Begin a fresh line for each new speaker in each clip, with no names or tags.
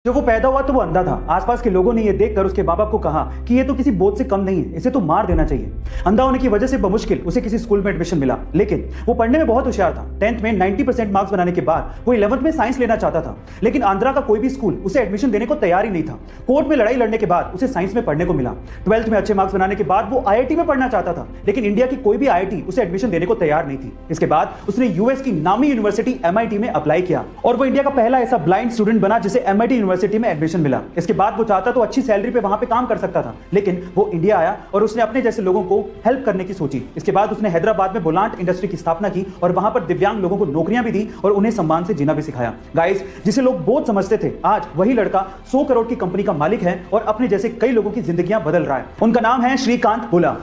जब वो पैदा हुआ तो वो अंधा था। आसपास के लोगों ने ये देखकर उसके बाप को कहा कि ये तो किसी बोझ से कम नहीं है, इसे तो मार देना चाहिए। अंधा होने की वजह से बमुश्किल उसे किसी स्कूल में एडमिशन मिला, लेकिन वो पढ़ने में बहुत होशियार था। 10th में 90% मार्क्स बनाने के बाद वो 11th में साइंस लेना चाहता था, लेकिन आंध्रा का कोई भी स्कूल उसे एडमिशन देने को तैयार ही नहीं था। कोर्ट में लड़ाई लड़ने के बाद उसे साइंस में पढ़ने को मिला। 12th में अच्छे मार्क्स बनाने के बाद वो IIT में पढ़ना चाहता था, लेकिन इंडिया की कोई भी IIT उसे एडमिशन देने को तैयार नहीं थी। इसके बाद उसने यूएस की नामी यूनिवर्सिटी MIT में अप्लाई किया और वो इंडिया का पहला ऐसा ब्लाइंड स्टूडेंट बना जिसे MIT यूनिवर्सिटी में एडमिशन मिला। इसके बाद वो चाहता तो अच्छी सैलरी पे वहां पे काम कर सकता था, लेकिन वो इंडिया आया और उसने अपने जैसे लोगों को हेल्प करने की सोची। इसके बाद उसने हैदराबाद में बोलांट इंडस्ट्री की स्थापना की और वहां पर दिव्यांग लोगों को नौकरियां भी दी और उन्हें सम्मान से जीना भी सिखाया। गाइस, जिसे लोग बोझ समझते थे, आज वही लड़का 100 करोड़ की कंपनी का मालिक है और अपने जैसे कई लोगों की जिंदगियां बदल रहा है। उनका नाम है श्रीकांत बुला।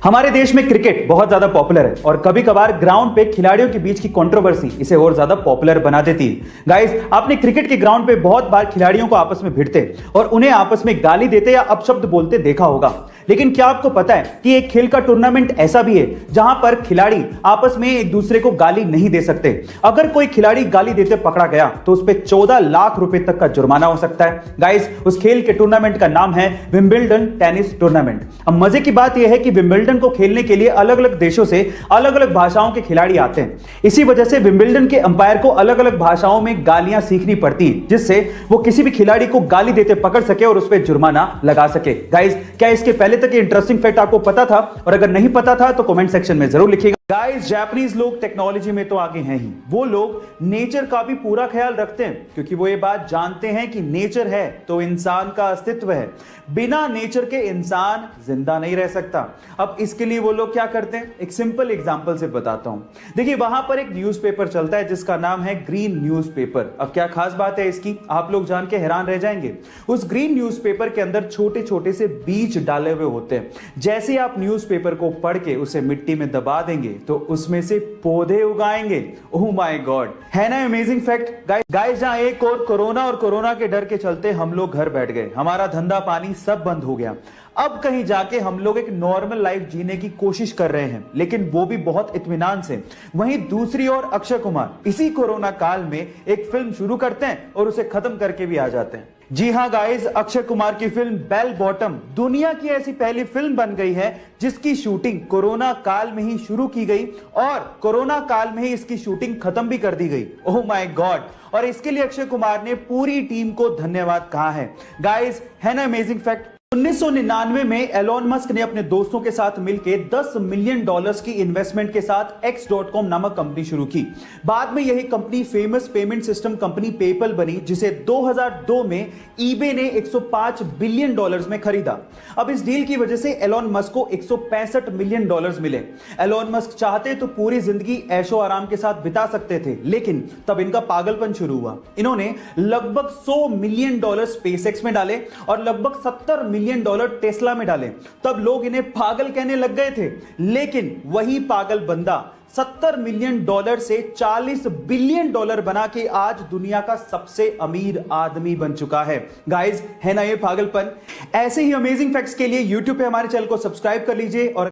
हमारे देश में क्रिकेट बहुत ज्यादा पॉपुलर है और कभी कभार ग्राउंड पे खिलाड़ियों के बीच की कंट्रोवर्सी इसे और ज्यादा पॉपुलर बना देती है। गाइस, आपने क्रिकेट के ग्राउंड पे बहुत बार खिलाड़ियों को आपस में भिड़ते और उन्हें आपस में गाली देते या अपशब्द बोलते देखा होगा, लेकिन क्या आपको पता है कि एक खेल का टूर्नामेंट ऐसा भी है जहां पर खिलाड़ी आपस में एक दूसरे को गाली नहीं दे सकते। अगर कोई खिलाड़ी गाली देते पकड़ा गया तो उस पर 14 लाख रुपए तक का जुर्माना हो सकता है। गाइस, उस खेल के टूर्नामेंट का नाम है विंबलडन टेनिस टूर्नामेंट। अब मजे की बात यह है कि विंबलडन को खेलने के लिए अलग अलग देशों से अलग अलग भाषाओं के खिलाड़ी आते हैं। इसी वजह से विंबलडन के अंपायर को अलग अलग भाषाओं में गालियां सीखनी पड़ती है, जिससे वो किसी भी खिलाड़ी को गाली देते पकड़ सके और उस पर जुर्माना लगा सके। गाइस, क्या इसके पहले तक इंटरेस्टिंग फैक्ट आपको पता था? और अगर नहीं पता था तो कमेंट सेक्शन में जरूर लिखिएगा। गाइस, जापानीज लोग टेक्नोलॉजी में तो आगे हैं ही, वो लोग नेचर का भी पूरा ख्याल रखते हैं, क्योंकि वो ये बात जानते हैं कि नेचर है तो इंसान का अस्तित्व है। बिना नेचर के इंसान जिंदा नहीं रह सकता। अब इसके लिए वो लोग क्या करते हैं, एक सिंपल एग्जांपल से बताता हूं। देखिए, वहां पर एक न्यूज़पेपर चलता है जिसका नाम है ग्रीन न्यूज़पेपर। अब क्या खास बात है इसकी, आप लोग जान के हैरान रह जाएंगे। उस ग्रीन न्यूज़पेपर के अंदर छोटे छोटे से बीज डाले हुए होते हैं। जैसे आप न्यूज़पेपर को पढ़ के उसे मिट्टी में दबा देंगे तो उसमें से पौधे उगाएंगे। ओह माय गॉड, है ना अमेजिंग फैक्ट। गाइस, जहां एक और कोरोना के डर के चलते हम लोग घर बैठ गए, हमारा धंधा पानी सब बंद हो गया। अब कहीं जाके हम लोग एक नॉर्मल लाइफ जीने की कोशिश कर रहे हैं, लेकिन वो भी बहुत इत्मीनान से। वहीं दूसरी ओर अक्षय कुमार इसी कोरोना काल में एक फिल्म शुरू करते हैं और उसे खत्म करके भी आ जाते हैं। जी हां गाइस, अक्षय कुमार की फिल्म बेल बॉटम दुनिया की ऐसी पहली फिल्म बन गई है जिसकी शूटिंग कोरोना काल में ही शुरू की गई और कोरोना काल में ही इसकी शूटिंग खत्म भी कर दी गई। ओह माय गॉड, और इसके लिए अक्षय कुमार ने पूरी टीम को धन्यवाद कहा है। गाइस, है ना अमेजिंग फैक्ट। 1999 में एलोन मस्क ने अपने दोस्तों के साथ मिलकर $10 मिलियन की इन्वेस्टमेंट के साथ X.com नामक कंपनी शुरू की। बाद में यही company famous payment system company PayPal बनी, जिसे 2002 में ईबे ने $105 बिलियन में खरीदा। अब इस डील की वजह से एलोन मस्क को $165 मिलियन मिले। एलोन मस्क चाहते तो पूरी जिंदगी ऐशो आराम के साथ बिता सकते थे, लेकिन तब इनका पागलपन शुरू हुआ। इन्होंने लगभग $100 मिलियन SpaceX में डाले और लगभग $70 मिलियन टेस्ला में डाले। तब लोग इन्हें पागल कहने लग गए थे, लेकिन वही पागल बंदा $70 मिलियन से $40 बिलियन बना के आज दुनिया का सबसे अमीर आदमी बन चुका है। गाइस, है ना ये पागलपन। ऐसे ही अमेजिंग फैक्ट्स के लिए YouTube पे हमारे चैनल को सब्सक्राइब कर लीजिए और